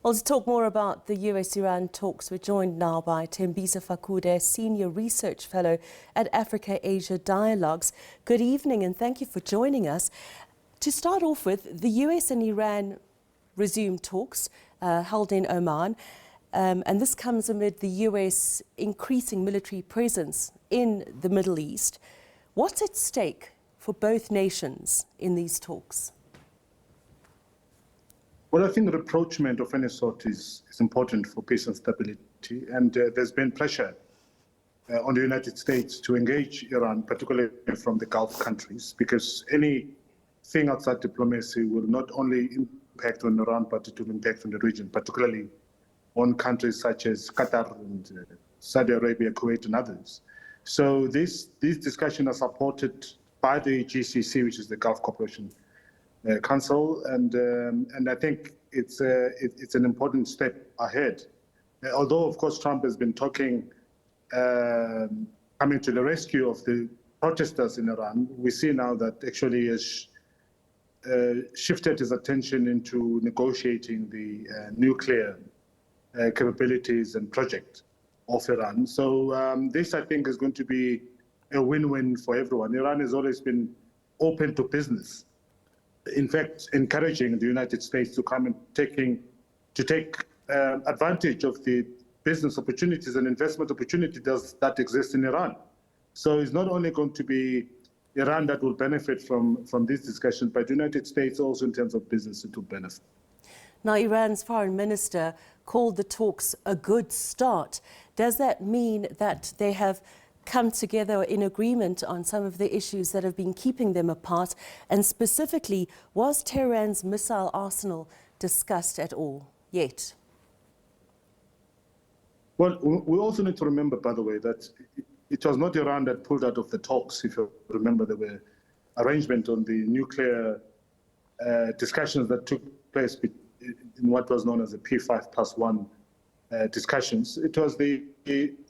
Well, to talk more about the US-Iran talks, we're joined now by Thembisa Fakude, Senior Research Fellow at Africa-Asia Dialogues. Good evening and thank you for joining us. To start off with, the US and Iran resumed talks held in Oman, and this comes amid the US increasing military presence in the Middle East. What's at stake for both nations in these talks? Well, I think the rapprochement of any sort is important for peace and stability, and there's been pressure on the United States to engage Iran, particularly from the Gulf countries, because anything outside diplomacy will not only impact on Iran, but it will impact on the region, particularly on countries such as Qatar and Saudi Arabia, Kuwait, and others. So these discussions are supported by the GCC, which is the Gulf Cooperation Council, and I think it's an important step ahead. Although, of course, Trump has been talking, coming to the rescue of the protesters in Iran, we see now that actually has shifted his attention into negotiating the nuclear capabilities and project of Iran. So this, I think, is going to be a win-win for everyone. Iran has always been open to business. In fact, encouraging the United States to come and take advantage of the business opportunities and investment opportunities that exist in Iran. So it's not only going to be Iran that will benefit from these discussions, but the United States also in terms of business it will benefit. Now, Iran's foreign minister called the talks a good start. Does that mean that they have come together in agreement on some of the issues that have been keeping them apart? And specifically, was Tehran's missile arsenal discussed at all yet? Well, we also need to remember, by the way, that it was not Iran that pulled out of the talks. If you remember, there were arrangements on the nuclear discussions that took place in what was known as the P5+1 discussions. It was the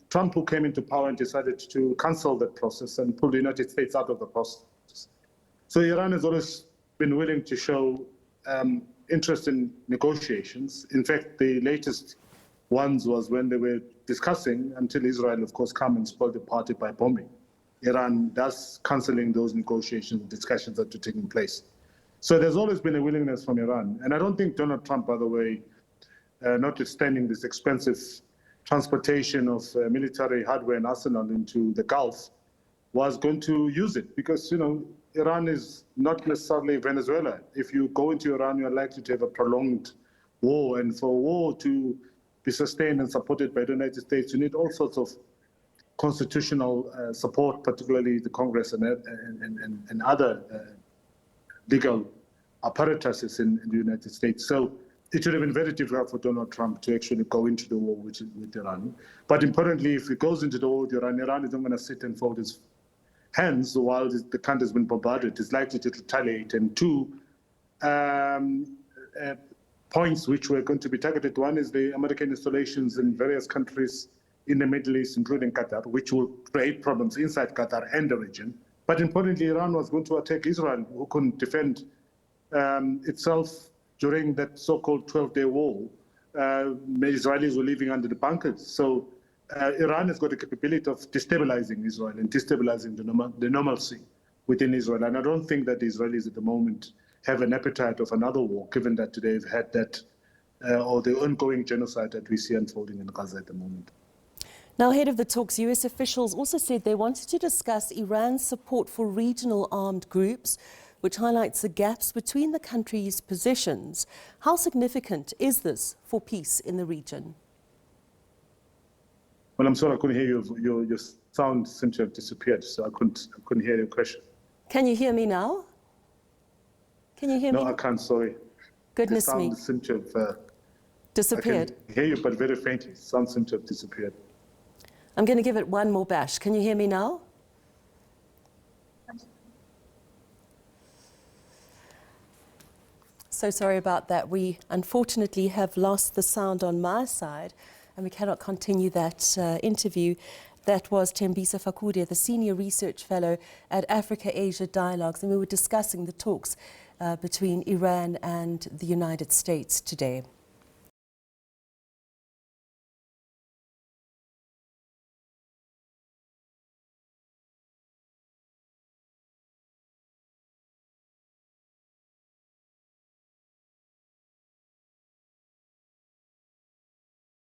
Trump who came into power and decided to cancel that process and pull the United States out of the process. So Iran has always been willing to show interest in negotiations. In fact, the latest ones was when they were discussing, until Israel, of course, come and spoiled the party by bombing. Iran thus cancelling those negotiations, discussions that were taking place. So there's always been a willingness from Iran. And I don't think Donald Trump, by the way, notwithstanding this expensive transportation of military hardware and arsenal into the Gulf, was going to use it because, you know, Iran is not necessarily Venezuela. If you go into Iran, you're likely to have a prolonged war. And for a war to be sustained and supported by the United States, you need all sorts of constitutional support, particularly the Congress and other legal apparatuses in the United States. So it would have been very difficult for Donald Trump to actually go into the war with Iran. But importantly, if he goes into the war with Iran, Iran is not going to sit and fold his hands while the country has been bombarded. It's likely to retaliate. And two points which were going to be targeted. One is the American installations in various countries in the Middle East, including Qatar, which will create problems inside Qatar and the region. But importantly, Iran was going to attack Israel, who couldn't defend itself during that so-called 12-day war. Israelis were living under the bunkers. So Iran has got the capability of destabilizing Israel and destabilizing the normalcy within Israel. And I don't think that the Israelis at the moment have an appetite of another war, given that they've had that, or the ongoing genocide that we see unfolding in Gaza at the moment. Now, ahead of the talks, US officials also said they wanted to discuss Iran's support for regional armed groups, which highlights the gaps between the countries' positions. How significant is this for peace in the region? Well, I'm sorry, I couldn't hear you. Your sound seemed to have disappeared, so I couldn't hear your question. Can you hear me now? Can you hear me? No, I can't, sorry. Goodness me. The sound seemed to have disappeared. I can hear you, but very faintly. Sound seemed to have disappeared. I'm going to give it one more bash. Can you hear me now? So sorry about that. We unfortunately have lost the sound on my side and we cannot continue that interview. That was Thembisa Fakude, the Senior Research Fellow at Africa-Asia Dialogues, and we were discussing the talks between Iran and the United States today.